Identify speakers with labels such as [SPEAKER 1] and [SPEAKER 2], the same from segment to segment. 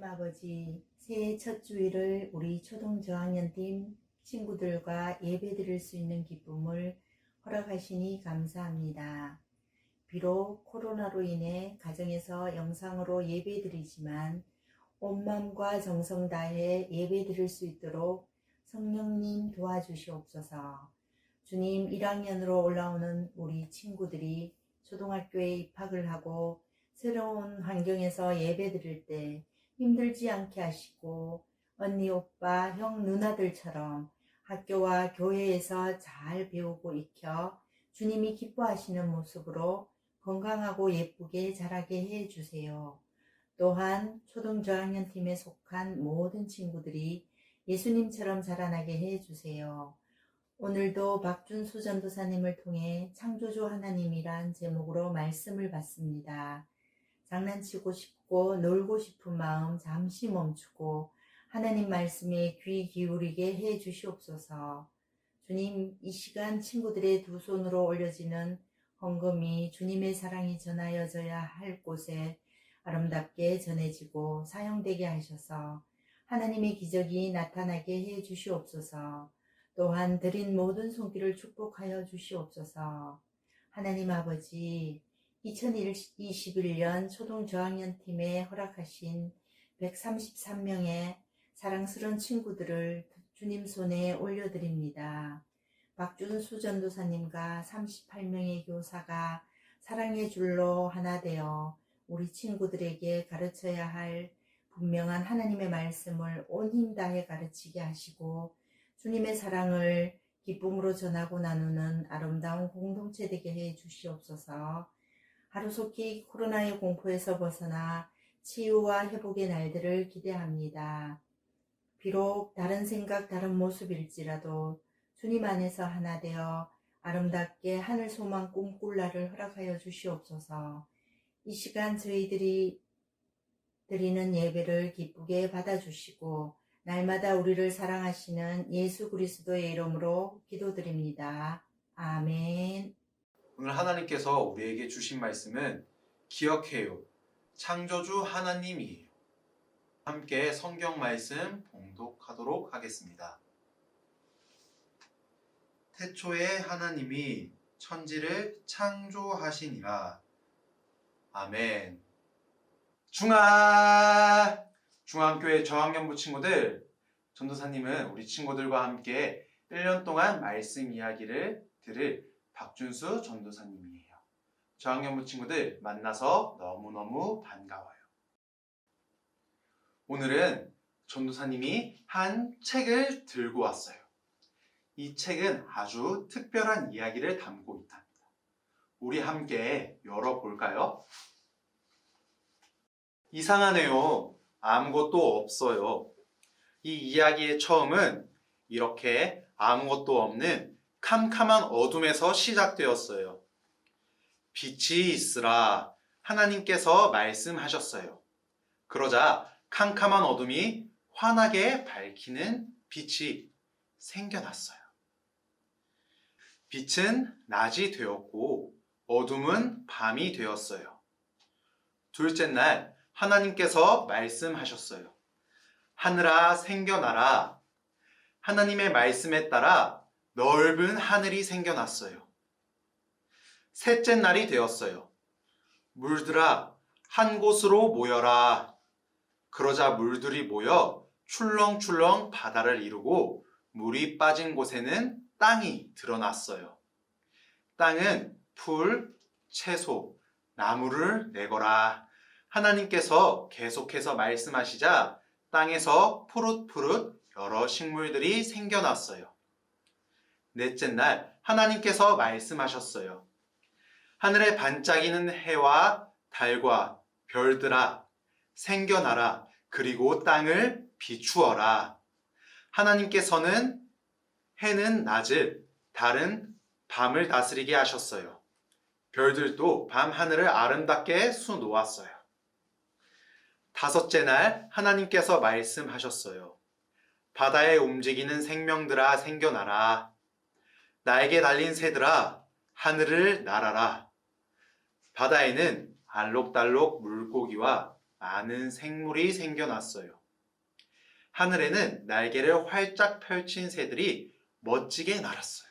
[SPEAKER 1] 하나님 아버지, 새해 첫 주일을 우리 초등 저학년팀 친구들과 예배 드릴 수 있는 기쁨을 허락하시니 감사합니다. 비록 코로나로 인해 가정에서 영상으로 예배 드리지만 온 마음과 정성 다해 예배 드릴 수 있도록 성령님 도와주시옵소서. 주님, 1학년으로 올라오는 우리 친구들이 초등학교에 입학을 하고 새로운 환경에서 예배 드릴 때 힘들지 않게 하시고 언니, 오빠, 형, 누나들처럼 학교와 교회에서 잘 배우고 익혀 주님이 기뻐하시는 모습으로 건강하고 예쁘게 자라게 해주세요. 또한 초등 저학년 팀에 속한 모든 친구들이 예수님처럼 자라나게 해주세요. 오늘도 박준수 전도사님을 통해 창조주 하나님이란 제목으로 말씀을 받습니다. 장난치고 싶고 놀고 싶은 마음 잠시 멈추고 하나님 말씀에 귀 기울이게 해 주시옵소서. 주님, 이 시간 친구들의 두 손으로 올려지는 헌금이 주님의 사랑이 전하여져야 할 곳에 아름답게 전해지고 사용되게 하셔서 하나님의 기적이 나타나게 해 주시옵소서. 또한 드린 모든 손길을 축복하여 주시옵소서. 하나님 아버지, 2021년 초등 저학년 팀에 허락하신 133명의 사랑스러운 친구들을 주님 손에 올려드립니다. 박준수 전도사님과 38명의 교사가 사랑의 줄로 하나 되어 우리 친구들에게 가르쳐야 할 분명한 하나님의 말씀을 온 힘 다해 가르치게 하시고 주님의 사랑을 기쁨으로 전하고 나누는 아름다운 공동체 되게 해 주시옵소서. 하루속히 코로나의 공포에서 벗어나 치유와 회복의 날들을 기대합니다. 비록 다른 생각, 다른 모습일지라도 주님 안에서 하나 되어 아름답게 하늘 소망 꿈꿀 날을 허락하여 주시옵소서. 이 시간 저희들이 드리는 예배를 기쁘게 받아주시고 날마다 우리를 사랑하시는 예수 그리스도의 이름으로 기도드립니다. 아멘.
[SPEAKER 2] 오늘 하나님께서 우리에게 주신 말씀은 기억해요. 창조주 하나님이에요. 함께 성경 말씀 봉독하도록 하겠습니다. 태초에 하나님이 천지를 창조하시니라. 아멘. 중앙교회 저학년부 친구들, 전도사님은 우리 친구들과 함께 1년 동안 말씀 이야기를 들을 박준수 전도사님이에요. 저학년부 친구들 만나서 너무너무 반가워요. 오늘은 전도사님이 한 책을 들고 왔어요. 이 책은 아주 특별한 이야기를 담고 있답니다. 우리 함께 열어볼까요? 이상하네요. 아무것도 없어요. 이 이야기의 처음은 이렇게 아무것도 없는 캄캄한 어둠에서 시작되었어요. 빛이 있으라 하나님께서 말씀하셨어요. 그러자 캄캄한 어둠이 환하게 밝히는 빛이 생겨났어요. 빛은 낮이 되었고 어둠은 밤이 되었어요. 둘째 날 하나님께서 말씀하셨어요. 하늘아 생겨나라. 하나님의 말씀에 따라 넓은 하늘이 생겨났어요. 셋째 날이 되었어요. 물들아 한 곳으로 모여라. 그러자 물들이 모여 출렁출렁 바다를 이루고 물이 빠진 곳에는 땅이 드러났어요. 땅은 풀, 채소, 나무를 내거라. 하나님께서 계속해서 말씀하시자 땅에서 푸릇푸릇 여러 식물들이 생겨났어요. 넷째 날 하나님께서 말씀하셨어요. 하늘에 반짝이는 해와 달과 별들아 생겨나라. 그리고 땅을 비추어라. 하나님께서는 해는 낮을, 달은 밤을 다스리게 하셨어요. 별들도 밤 하늘을 아름답게 수놓았어요. 다섯째 날 하나님께서 말씀하셨어요. 바다에 움직이는 생명들아 생겨나라. 날개 달린 새들아 하늘을 날아라. 바다에는 알록달록 물고기와 많은 생물이 생겨났어요. 하늘에는 날개를 활짝 펼친 새들이 멋지게 날았어요.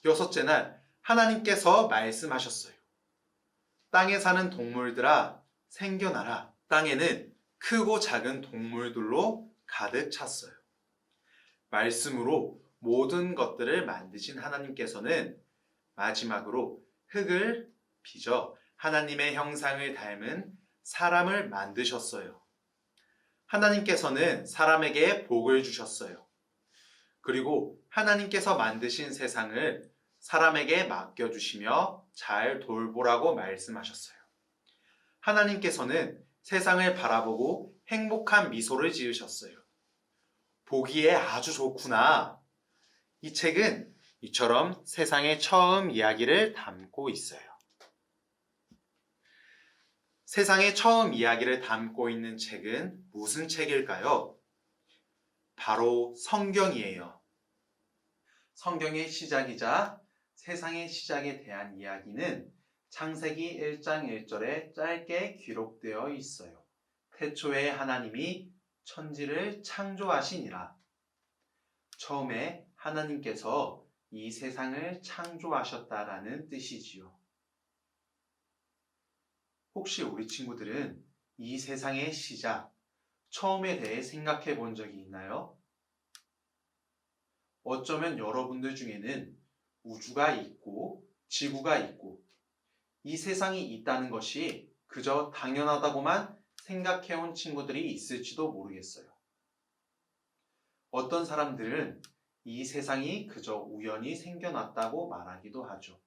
[SPEAKER 2] 여섯째 날 하나님께서 말씀하셨어요. 땅에 사는 동물들아 생겨나라. 땅에는 크고 작은 동물들로 가득 찼어요. 말씀으로 모든 것들을 만드신 하나님께서는 마지막으로 흙을 빚어 하나님의 형상을 닮은 사람을 만드셨어요. 하나님께서는 사람에게 복을 주셨어요. 그리고 하나님께서 만드신 세상을 사람에게 맡겨주시며 잘 돌보라고 말씀하셨어요. 하나님께서는 세상을 바라보고 행복한 미소를 지으셨어요. 보기에 아주 좋구나. 이 책은 이처럼 세상의 처음 이야기를 담고 있어요. 세상의 처음 이야기를 담고 있는 책은 무슨 책일까요? 바로 성경이에요. 성경의 시작이자 세상의 시작에 대한 이야기는 창세기 1장 1절에 짧게 기록되어 있어요. 태초에 하나님이 천지를 창조하시니라. 처음에 하나님께서 이 세상을 창조하셨다라는 뜻이지요. 혹시 우리 친구들은 이 세상의 시작, 처음에 대해 생각해 본 적이 있나요? 어쩌면 여러분들 중에는 우주가 있고 지구가 있고 이 세상이 있다는 것이 그저 당연하다고만 생각해 온 친구들이 있을지도 모르겠어요. 어떤 사람들은 이 세상이 그저 우연히 생겨났다고 말하기도 하죠.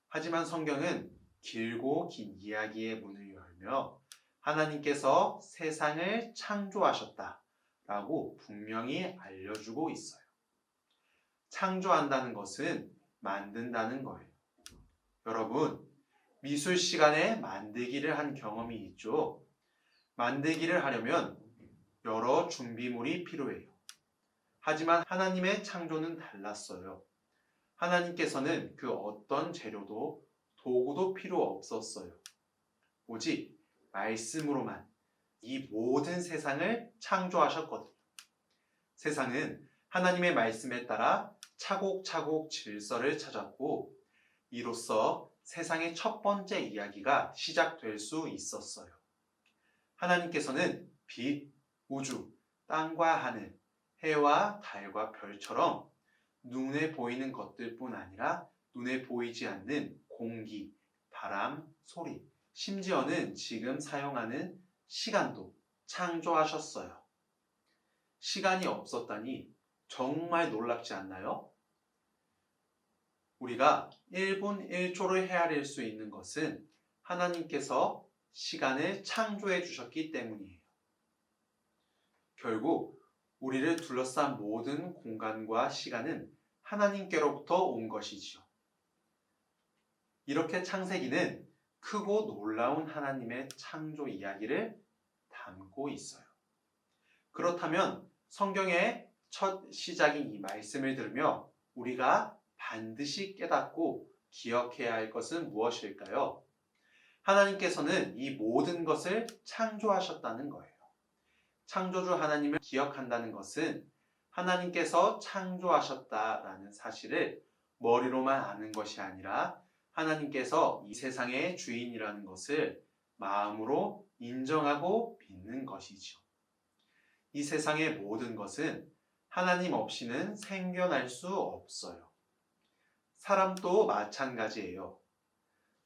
[SPEAKER 2] 하지만 성경은 길고 긴 이야기의 문을 열며 하나님께서 세상을 창조하셨다라고 분명히 알려주고 있어요. 창조한다는 것은 만든다는 거예요. 여러분, 미술 시간에 만들기를 한 경험이 있죠? 만들기를 하려면 여러 준비물이 필요해요. 하지만 하나님의 창조는 달랐어요. 하나님께서는 그 어떤 재료도 도구도 필요 없었어요. 오직 말씀으로만 이 모든 세상을 창조하셨거든요. 세상은 하나님의 말씀에 따라 차곡차곡 질서를 찾았고 이로써 세상의 첫 번째 이야기가 시작될 수 있었어요. 하나님께서는 빛, 우주, 땅과 하늘, 해와 달과 별처럼 눈에 보이는 것들뿐 아니라 눈에 보이지 않는 공기, 바람, 소리, 심지어는 지금 사용하는 시간도 창조하셨어요. 시간이 없었다니 정말 놀랍지 않나요? 우리가 1분 1초를 헤아릴 수 있는 것은 하나님께서 시간을 창조해 주셨기 때문이에요. 결국 우리를 둘러싼 모든 공간과 시간은 하나님께로부터 온 것이지요. 이렇게 창세기는 크고 놀라운 하나님의 창조 이야기를 담고 있어요. 그렇다면 성경의 첫 시작인 이 말씀을 들으며 우리가 반드시 깨닫고 기억해야 할 것은 무엇일까요? 하나님께서는 이 모든 것을 창조하셨다는 거예요. 창조주 하나님을 기억한다는 것은 하나님께서 창조하셨다라는 사실을 머리로만 아는 것이 아니라 하나님께서 이 세상의 주인이라는 것을 마음으로 인정하고 믿는 것이죠. 이 세상의 모든 것은 하나님 없이는 생겨날 수 없어요. 사람도 마찬가지예요.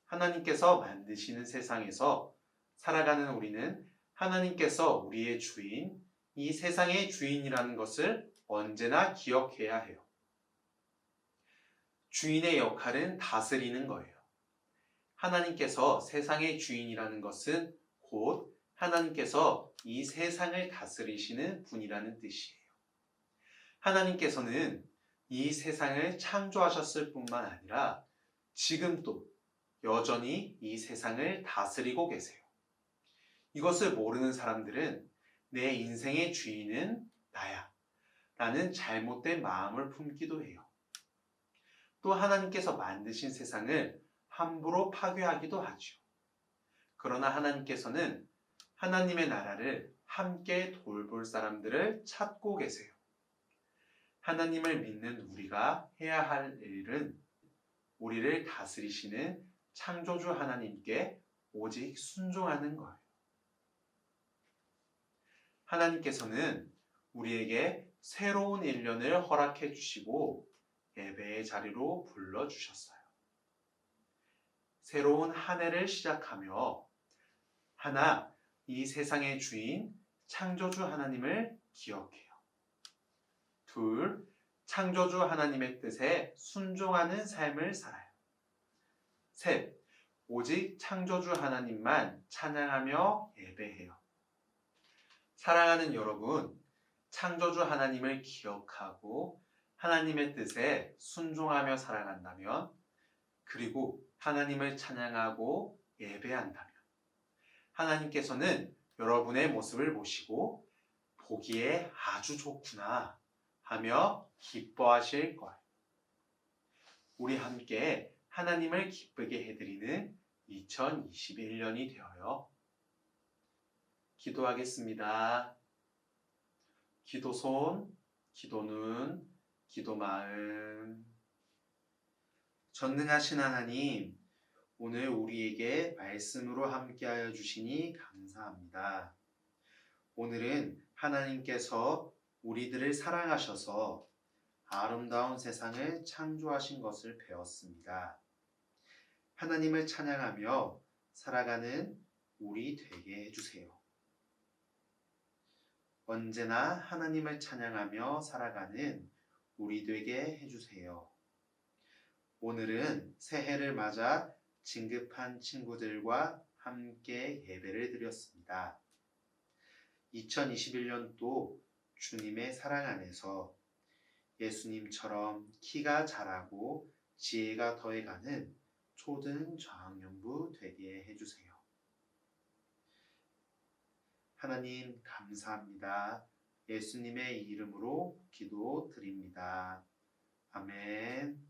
[SPEAKER 2] 하나님께서 만드시는 세상에서 살아가는 우리는 하나님께서 우리의 주인, 이 세상의 주인이라는 것을 언제나 기억해야 해요. 주인의 역할은 다스리는 거예요. 하나님께서 세상의 주인이라는 것은 곧 하나님께서 이 세상을 다스리시는 분이라는 뜻이에요. 하나님께서는 이 세상을 창조하셨을 뿐만 아니라 지금도 여전히 이 세상을 다스리고 계세요. 이것을 모르는 사람들은 내 인생의 주인은 나야 라는 잘못된 마음을 품기도 해요. 또 하나님께서 만드신 세상을 함부로 파괴하기도 하죠. 그러나 하나님께서는 하나님의 나라를 함께 돌볼 사람들을 찾고 계세요. 하나님을 믿는 우리가 해야 할 일은 우리를 다스리시는 창조주 하나님께 오직 순종하는 거예요. 하나님께서는 우리에게 새로운 1년을 허락해 주시고 예배의 자리로 불러주셨어요. 새로운 한 해를 시작하며 하나, 이 세상의 주인 창조주 하나님을 기억해요. 둘, 창조주 하나님의 뜻에 순종하는 삶을 살아요. 셋, 오직 창조주 하나님만 찬양하며 예배해요. 사랑하는 여러분, 창조주 하나님을 기억하고 하나님의 뜻에 순종하며 살아간다면, 그리고 하나님을 찬양하고 예배한다면 하나님께서는 여러분의 모습을 보시고 보기에 아주 좋구나 하며 기뻐하실 거예요. 우리 함께 하나님을 기쁘게 해드리는 2021년이 되어요. 기도하겠습니다. 기도손, 기도눈, 기도마음. 전능하신 하나님, 오늘 우리에게 말씀으로 함께하여 주시니 감사합니다. 오늘은 하나님께서 우리들을 사랑하셔서 아름다운 세상을 창조하신 것을 배웠습니다. 하나님을 찬양하며 살아가는 우리 되게 해주세요. 언제나 하나님을 찬양하며 살아가는 우리 되게 해주세요. 오늘은 새해를 맞아 진급한 친구들과 함께 예배를 드렸습니다. 2021년도 주님의 사랑 안에서 예수님처럼 키가 자라고 지혜가 더해가는 초등 저학년부 되게 해주세요. 하나님 감사합니다. 예수님의 이름으로 기도드립니다. 아멘.